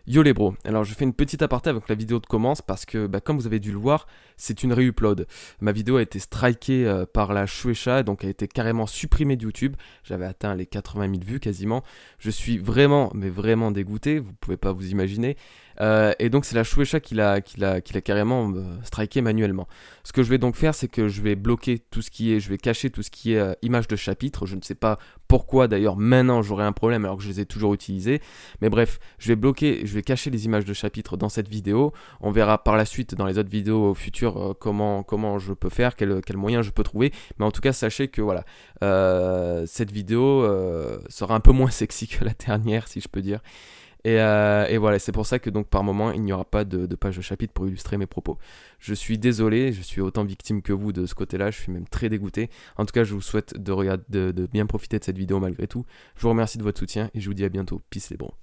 Yo les bros, alors je fais une petite aparté avec la vidéo de commence parce que comme vous avez dû le voir, c'est une réupload. Ma vidéo a été strikée par la Shueisha, donc a été carrément supprimée de YouTube. J'avais atteint les 80 000 vues quasiment. Je suis vraiment, mais vraiment dégoûté, vous pouvez pas vous imaginer. Et donc c'est la Shueisha qui l'a carrément striké manuellement. Ce que je vais donc faire, c'est que je vais bloquer tout ce qui est, je vais cacher tout ce qui est image de chapitre. Je ne sais pas pourquoi d'ailleurs maintenant j'aurai un problème alors que je les ai toujours utilisés. Mais bref, je vais cacher les images de chapitre dans cette vidéo. On verra par la suite dans les autres vidéos futures comment je peux faire, quel moyen je peux trouver. Mais en tout cas, sachez que voilà, cette vidéo sera un peu moins sexy que la dernière, si je peux dire. Et voilà, c'est pour ça que donc par moment il n'y aura pas de page de chapitre pour illustrer mes propos. Je suis désolé, je suis autant victime que vous de ce côté-là, je suis même très dégoûté. En tout cas, je vous souhaite de bien profiter de cette vidéo malgré tout. Je vous remercie de votre soutien et je vous dis à bientôt. Peace les bros.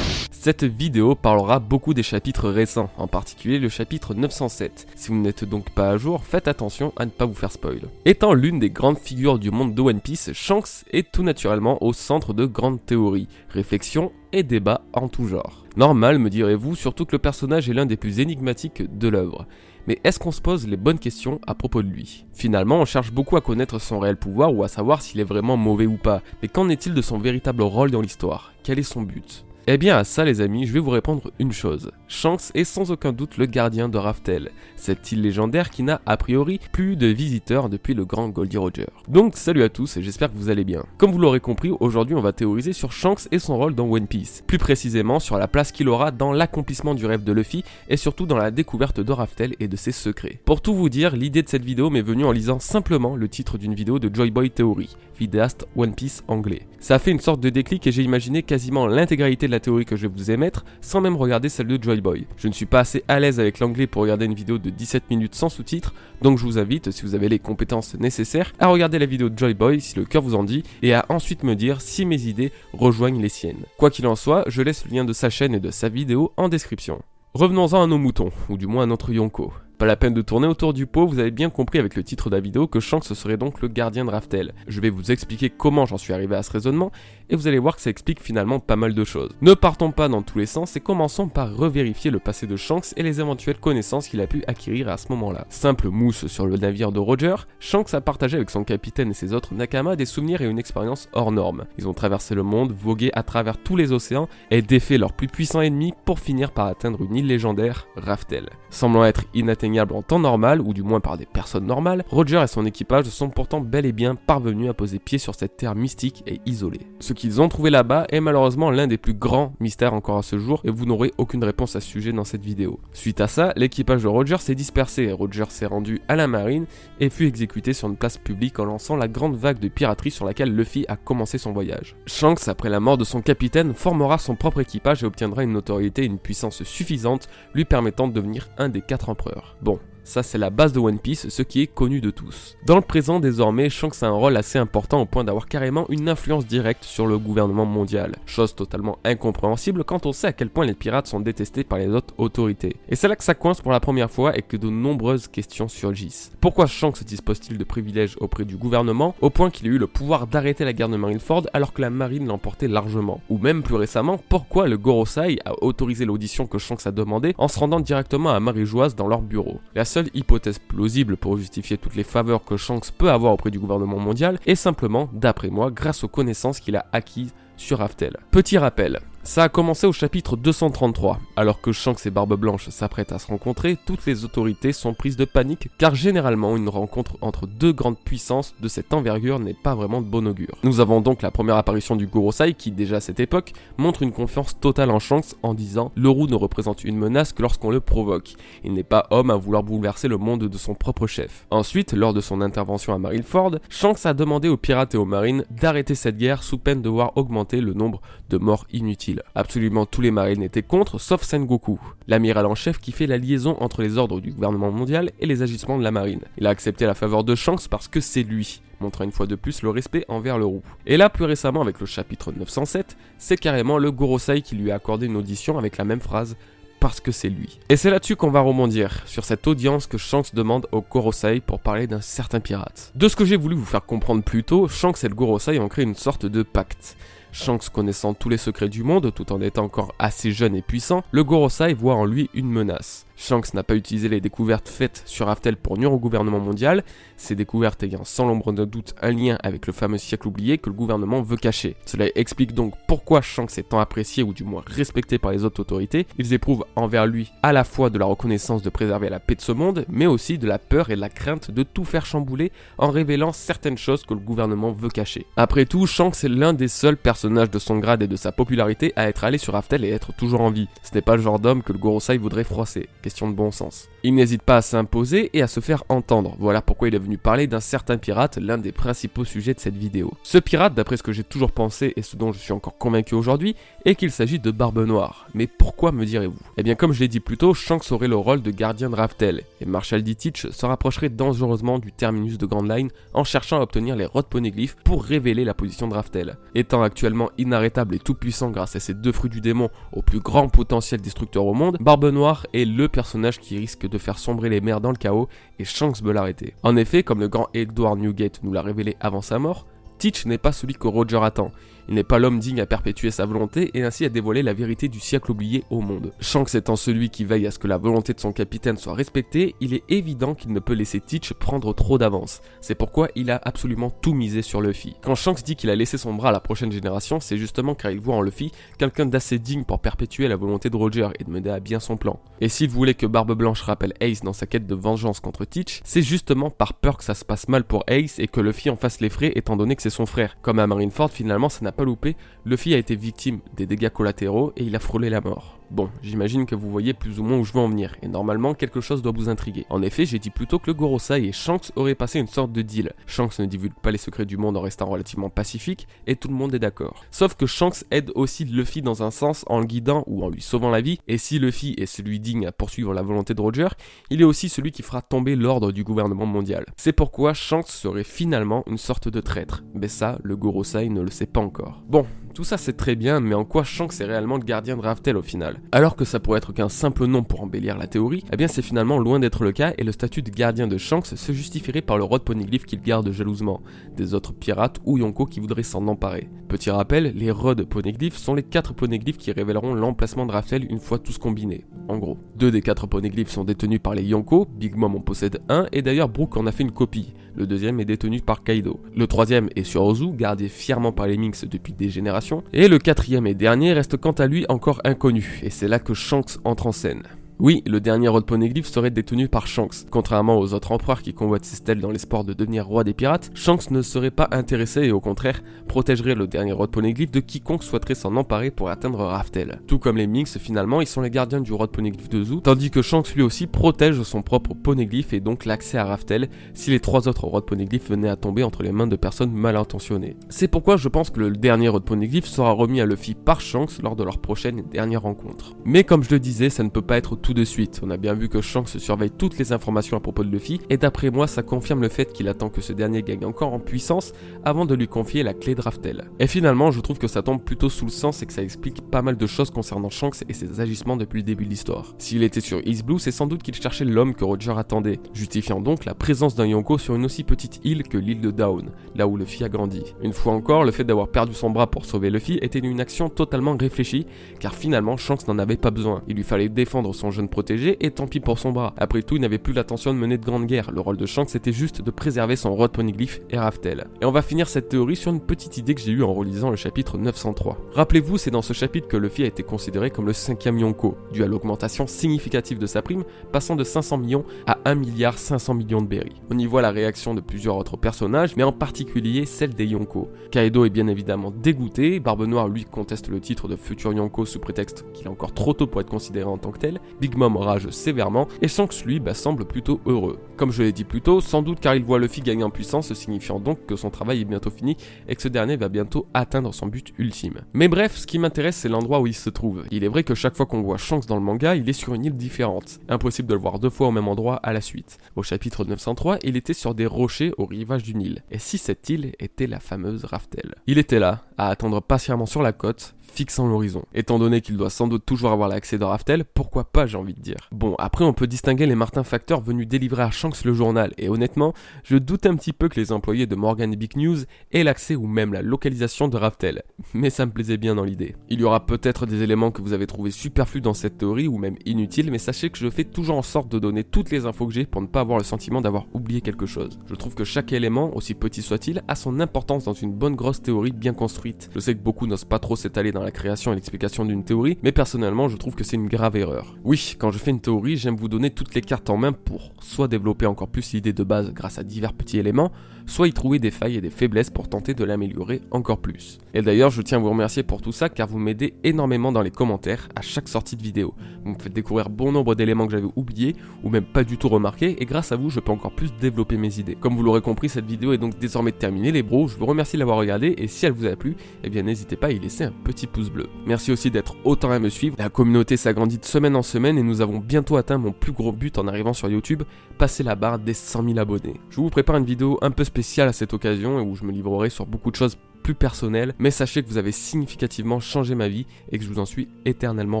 Cette vidéo parlera beaucoup des chapitres récents, en particulier le chapitre 907. Si vous n'êtes donc pas à jour, faites attention à ne pas vous faire spoil. Étant l'une des grandes figures du monde de One Piece, Shanks est tout naturellement au centre de grandes théories, réflexions et débats en tout genre. Normal, me direz-vous, surtout que le personnage est l'un des plus énigmatiques de l'œuvre. Mais est-ce qu'on se pose les bonnes questions à propos de lui? Finalement, on cherche beaucoup à connaître son réel pouvoir ou à savoir s'il est vraiment mauvais ou pas. Mais qu'en est-il de son véritable rôle dans l'histoire? Quel est son but? Eh bien à ça les amis, je vais vous répondre une chose. Shanks est sans aucun doute le gardien de Raftel, cette île légendaire qui n'a a priori plus de visiteurs depuis le grand Goldie Roger. Donc salut à tous et j'espère que vous allez bien. Comme vous l'aurez compris, aujourd'hui on va théoriser sur Shanks et son rôle dans One Piece. Plus précisément sur la place qu'il aura dans l'accomplissement du rêve de Luffy et surtout dans la découverte de Raftel et de ses secrets. Pour tout vous dire, l'idée de cette vidéo m'est venue en lisant simplement le titre d'une vidéo de Joy Boy Theory, vidéaste One Piece anglais. Ça a fait une sorte de déclic et j'ai imaginé quasiment l'intégralité de la théorie que je vais vous émettre sans même regarder celle de Joy Boy. Je ne suis pas assez à l'aise avec l'anglais pour regarder une vidéo de 17 minutes sans sous-titres, donc je vous invite, si vous avez les compétences nécessaires, à regarder la vidéo de Joy Boy si le cœur vous en dit et à ensuite me dire si mes idées rejoignent les siennes. Quoi qu'il en soit, je laisse le lien de sa chaîne et de sa vidéo en description. Revenons-en à nos moutons, ou du moins à notre Yonko. Pas la peine de tourner autour du pot, vous avez bien compris avec le titre de la vidéo que Shanks serait donc le gardien de Raftel. Je vais vous expliquer comment j'en suis arrivé à ce raisonnement, et vous allez voir que ça explique finalement pas mal de choses. Ne partons pas dans tous les sens et commençons par revérifier le passé de Shanks et les éventuelles connaissances qu'il a pu acquérir à ce moment-là. Simple mousse sur le navire de Roger, Shanks a partagé avec son capitaine et ses autres Nakama des souvenirs et une expérience hors norme. Ils ont traversé le monde, vogué à travers tous les océans et défait leurs plus puissants ennemis pour finir par atteindre une île légendaire, Raftel. Semblant être inatteignable en temps normal, ou du moins par des personnes normales, Roger et son équipage sont pourtant bel et bien parvenus à poser pied sur cette terre mystique et isolée. Ce qu'ils ont trouvé là-bas est malheureusement l'un des plus grands mystères encore à ce jour, et vous n'aurez aucune réponse à ce sujet dans cette vidéo. Suite à ça, l'équipage de Roger s'est dispersé, Roger s'est rendu à la marine et fut exécuté sur une place publique en lançant la grande vague de piraterie sur laquelle Luffy a commencé son voyage. Shanks, après la mort de son capitaine, formera son propre équipage et obtiendra une notoriété et une puissance suffisante lui permettant de devenir un des 4 empereurs. Bon, ça c'est la base de One Piece, ce qui est connu de tous. Dans le présent désormais, Shanks a un rôle assez important au point d'avoir carrément une influence directe sur le gouvernement mondial. Chose totalement incompréhensible quand on sait à quel point les pirates sont détestés par les autres autorités. Et c'est là que ça coince pour la première fois et que de nombreuses questions surgissent. Pourquoi Shanks dispose-t-il de privilèges auprès du gouvernement au point qu'il ait eu le pouvoir d'arrêter la guerre de Marineford alors que la marine l'emportait largement? Ou même plus récemment, pourquoi le Gorosei a autorisé l'audition que Shanks a demandé en se rendant directement à Marie-Joise dans leur bureau? La seule hypothèse plausible pour justifier toutes les faveurs que Shanks peut avoir auprès du gouvernement mondial est simplement, d'après moi, grâce aux connaissances qu'il a acquises sur Raftel. Petit rappel, ça a commencé au chapitre 233. Alors que Shanks et Barbe Blanche s'apprêtent à se rencontrer, toutes les autorités sont prises de panique car généralement une rencontre entre deux grandes puissances de cette envergure n'est pas vraiment de bon augure. Nous avons donc la première apparition du Gorosei qui, déjà à cette époque, montre une confiance totale en Shanks en disant « Le roux ne représente une menace que lorsqu'on le provoque. Il n'est pas homme à vouloir bouleverser le monde de son propre chef. » Ensuite, lors de son intervention à Marineford, Shanks a demandé aux pirates et aux marines d'arrêter cette guerre sous peine de voir augmenter le nombre de morts inutiles. Absolument tous les marines étaient contre, sauf Sengoku, l'amiral en chef qui fait la liaison entre les ordres du gouvernement mondial et les agissements de la marine. Il a accepté la faveur de Shanks parce que c'est lui, montrant une fois de plus le respect envers le roux. Et là, plus récemment avec le chapitre 907, c'est carrément le Gorosei qui lui a accordé une audition avec la même phrase: parce que c'est lui. Et c'est là-dessus qu'on va rebondir, sur cette audience que Shanks demande au Gorosei pour parler d'un certain pirate. De ce que j'ai voulu vous faire comprendre plus tôt, Shanks et le Gorosei ont créé une sorte de pacte. Shanks connaissant tous les secrets du monde, tout en étant encore assez jeune et puissant, le Gorosei voit en lui une menace. Shanks n'a pas utilisé les découvertes faites sur Raftel pour nuire au gouvernement mondial, ces découvertes ayant sans l'ombre de doute un lien avec le fameux siècle oublié que le gouvernement veut cacher. Cela explique donc pourquoi Shanks est tant apprécié ou du moins respecté par les autres autorités. Ils éprouvent envers lui à la fois de la reconnaissance de préserver la paix de ce monde, mais aussi de la peur et de la crainte de tout faire chambouler en révélant certaines choses que le gouvernement veut cacher. Après tout, Shanks est l'un des seuls personnages de son grade et de sa popularité à être allé sur Raftel et être toujours en vie. Ce n'est pas le genre d'homme que le Gorosei voudrait froisser. Question de bon sens. Il n'hésite pas à s'imposer et à se faire entendre. Voilà pourquoi il est venu parler d'un certain pirate, l'un des principaux sujets de cette vidéo. Ce pirate, d'après ce que j'ai toujours pensé et ce dont je suis encore convaincu aujourd'hui, est qu'il s'agit de Barbe Noire. Mais pourquoi me direz-vous? Eh bien comme je l'ai dit plus tôt, Shanks aurait le rôle de gardien de Raftel, et Marshal D. Teach se rapprocherait dangereusement du terminus de Grand Line en cherchant à obtenir les Rod Poneglyphs pour révéler la position de Raftel. Étant actuellement inarrêtable et tout puissant grâce à ses 2 fruits du démon au plus grand potentiel destructeur au monde, Barbe Noire est le personnage qui risque de faire sombrer les mers dans le chaos et Shanks veut l'arrêter. En effet, comme le grand Edward Newgate nous l'a révélé avant sa mort, Teach n'est pas celui que Roger attend. Il n'est pas l'homme digne à perpétuer sa volonté et ainsi à dévoiler la vérité du siècle oublié au monde. Shanks étant celui qui veille à ce que la volonté de son capitaine soit respectée, il est évident qu'il ne peut laisser Teach prendre trop d'avance. C'est pourquoi il a absolument tout misé sur Luffy. Quand Shanks dit qu'il a laissé son bras à la prochaine génération, c'est justement car il voit en Luffy quelqu'un d'assez digne pour perpétuer la volonté de Roger et de mener à bien son plan. Et s'il voulait que Barbe Blanche rappelle Ace dans sa quête de vengeance contre Teach, c'est justement par peur que ça se passe mal pour Ace et que Luffy en fasse les frais étant donné que c'est son frère. Comme à Marineford, finalement ça n'a pas loupé, Luffy a été victime des dégâts collatéraux et il a frôlé la mort. Bon, j'imagine que vous voyez plus ou moins où je veux en venir, et normalement quelque chose doit vous intriguer. En effet, j'ai dit plutôt que le Gorosei et Shanks auraient passé une sorte de deal. Shanks ne divulgue pas les secrets du monde en restant relativement pacifique, et tout le monde est d'accord. Sauf que Shanks aide aussi Luffy dans un sens en le guidant ou en lui sauvant la vie, et si Luffy est celui digne à poursuivre la volonté de Roger, il est aussi celui qui fera tomber l'ordre du gouvernement mondial. C'est pourquoi Shanks serait finalement une sorte de traître, mais ça, le Gorosei ne le sait pas encore. Bon, tout ça c'est très bien, mais en quoi Shanks est réellement le gardien de Raftel au final? Alors que ça pourrait être qu'un simple nom pour embellir la théorie, eh bien c'est finalement loin d'être le cas et le statut de gardien de Shanks se justifierait par le Rod Poneglyph qu'il garde jalousement, des autres pirates ou Yonko qui voudraient s'en emparer. Petit rappel, les Rod Poneglyphs sont les 4 poneglyphes qui révéleront l'emplacement de Raftel une fois tous combinés, en gros. 2 des 4 poneglyphes sont détenus par les Yonko, Big Mom en possède un et d'ailleurs Brook en a fait une copie. Le deuxième est détenu par Kaido. Le troisième est sur Ozu, gardé fièrement par les Minks depuis des générations. Et le quatrième et dernier reste quant à lui encore inconnu, et c'est là que Shanks entre en scène. Oui, le dernier Rod Poneglyph serait détenu par Shanks. Contrairement aux autres empereurs qui convoitent ces stèles dans l'espoir de devenir roi des pirates, Shanks ne serait pas intéressé et au contraire protégerait le dernier Rod Poneglyph de quiconque souhaiterait s'en emparer pour atteindre Raftel. Tout comme les Minks, finalement, ils sont les gardiens du Rod Poneglyph de Zou, tandis que Shanks lui aussi protège son propre Poneglyph et donc l'accès à Raftel si les 3 autres Rod Poneglyph venaient à tomber entre les mains de personnes mal intentionnées. C'est pourquoi je pense que le dernier Rod Poneglyph sera remis à Luffy par Shanks lors de leur prochaine et dernière rencontre. Mais comme je le disais, ça ne peut pas être tout de suite. On a bien vu que Shanks surveille toutes les informations à propos de Luffy, et d'après moi, ça confirme le fait qu'il attend que ce dernier gagne encore en puissance avant de lui confier la clé de Raftel. Et finalement, je trouve que ça tombe plutôt sous le sens et que ça explique pas mal de choses concernant Shanks et ses agissements depuis le début de l'histoire. S'il était sur East Blue, c'est sans doute qu'il cherchait l'homme que Roger attendait, justifiant donc la présence d'un Yonko sur une aussi petite île que l'île de Down, là où Luffy a grandi. Une fois encore, le fait d'avoir perdu son bras pour sauver Luffy était une action totalement réfléchie, car finalement Shanks n'en avait pas besoin. Il lui fallait défendre son jeune protégé et tant pis pour son bras. Après tout, il n'avait plus l'intention de mener de grandes guerres. Le rôle de Shanks était juste de préserver son Rod Poneglyph et Raftel. Et on va finir cette théorie sur une petite idée que j'ai eue en relisant le chapitre 903. Rappelez-vous, c'est dans ce chapitre que Luffy a été considéré comme le 5e Yonko, dû à l'augmentation significative de sa prime, passant de 500 millions à 1,5 milliard de berry. On y voit la réaction de plusieurs autres personnages, mais en particulier celle des Yonko. Kaido est bien évidemment dégoûté, Barbe Noire lui conteste le titre de futur Yonko sous prétexte qu'il est encore trop tôt pour être considéré en tant que tel, Big Mom rage sévèrement, et Shanks lui semble plutôt heureux. Comme je l'ai dit plus tôt, sans doute car il voit Luffy gagner en puissance, signifiant donc que son travail est bientôt fini et que ce dernier va bientôt atteindre son but ultime. Mais bref, ce qui m'intéresse c'est l'endroit où il se trouve. Il est vrai que chaque fois qu'on voit Shanks dans le manga, il est sur une île différente. Impossible de le voir 2 fois au même endroit à la suite. Au chapitre 903, il était sur des rochers au rivage d'une île. Et si cette île était la fameuse Raftel? Il était là, à attendre patiemment sur la côte, fixant l'horizon. Étant donné qu'il doit sans doute toujours avoir l'accès de Raftel, pourquoi pas, j'ai envie de dire. Bon, après on peut distinguer les Martin Facteurs venus délivrer à Shanks le journal, et honnêtement, je doute un petit peu que les employés de Morgan et Big News aient l'accès ou même la localisation de Raftel, mais ça me plaisait bien dans l'idée. Il y aura peut-être des éléments que vous avez trouvés superflus dans cette théorie ou même inutiles, mais sachez que je fais toujours en sorte de donner toutes les infos que j'ai pour ne pas avoir le sentiment d'avoir oublié quelque chose. Je trouve que chaque élément, aussi petit soit-il, a son importance dans une bonne grosse théorie bien construite. Je sais que beaucoup n'osent pas trop s'étaler dans la création et l'explication d'une théorie, mais personnellement je trouve que c'est une grave erreur. Oui, quand je fais une théorie, j'aime vous donner toutes les cartes en main pour soit développer encore plus l'idée de base grâce à divers petits éléments, soit y trouver des failles et des faiblesses pour tenter de l'améliorer encore plus. Et d'ailleurs, je tiens à vous remercier pour tout ça car vous m'aidez énormément dans les commentaires à chaque sortie de vidéo. Vous me faites découvrir bon nombre d'éléments que j'avais oubliés ou même pas du tout remarqués et grâce à vous, je peux encore plus développer mes idées. Comme vous l'aurez compris, cette vidéo est donc désormais terminée les bros, je vous remercie de l'avoir regardée et si elle vous a plu, eh bien n'hésitez pas à y laisser un petit pouce bleu. Merci aussi d'être autant à me suivre, la communauté s'agrandit de semaine en semaine et nous avons bientôt atteint mon plus gros but en arrivant sur YouTube, passer la barre des 100 000 abonnés. Je vous prépare une vidéo un peu spéciale à cette occasion où je me livrerai sur beaucoup de choses plus personnelles, mais sachez que vous avez significativement changé ma vie et que je vous en suis éternellement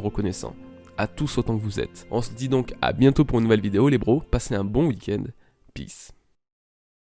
reconnaissant. À tous autant que vous êtes. On se dit donc à bientôt pour une nouvelle vidéo les bros, passez un bon week-end, peace.